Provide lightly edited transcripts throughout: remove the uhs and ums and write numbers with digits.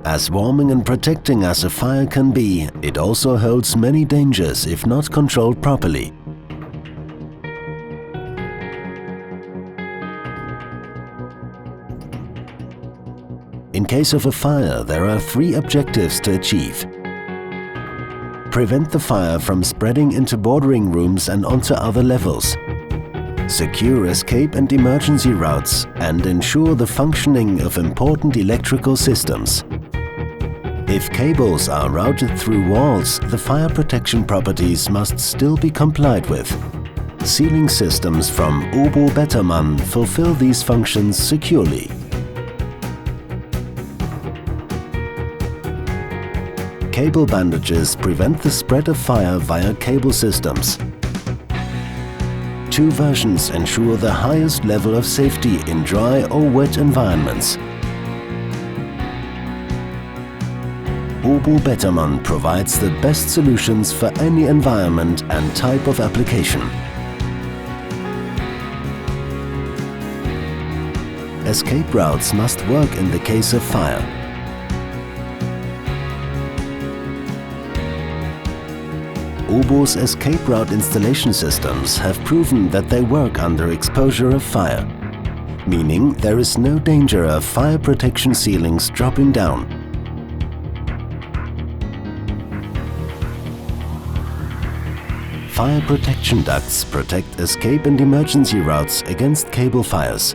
As warming and protecting as a fire can be, it also holds many dangers if not controlled properly. In case of a fire, there are 3 objectives to achieve. Prevent the fire from spreading into bordering rooms and onto other levels. Secure escape and emergency routes and ensure the functioning of important electrical systems. If cables are routed through walls, the fire protection properties must still be complied with. Sealing systems from OBO Bettermann fulfill these functions securely. Cable bandages prevent the spread of fire via cable systems. 2 versions ensure the highest level of safety in dry or wet environments. OBO Bettermann provides the best solutions for any environment and type of application. Escape routes must work in the case of fire. OBO's escape route installation systems have proven that they work under exposure of fire, meaning there is no danger of fire protection ceilings dropping down. Fire protection ducts protect escape and emergency routes against cable fires.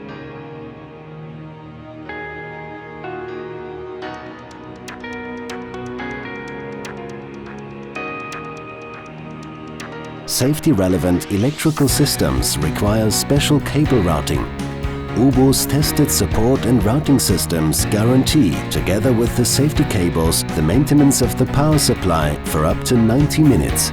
Safety-relevant electrical systems require special cable routing. OBO's tested support and routing systems guarantee, together with the safety cables, the maintenance of the power supply for up to 90 minutes.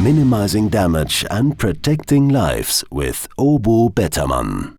Minimizing damage and protecting lives with OBO Bettermann.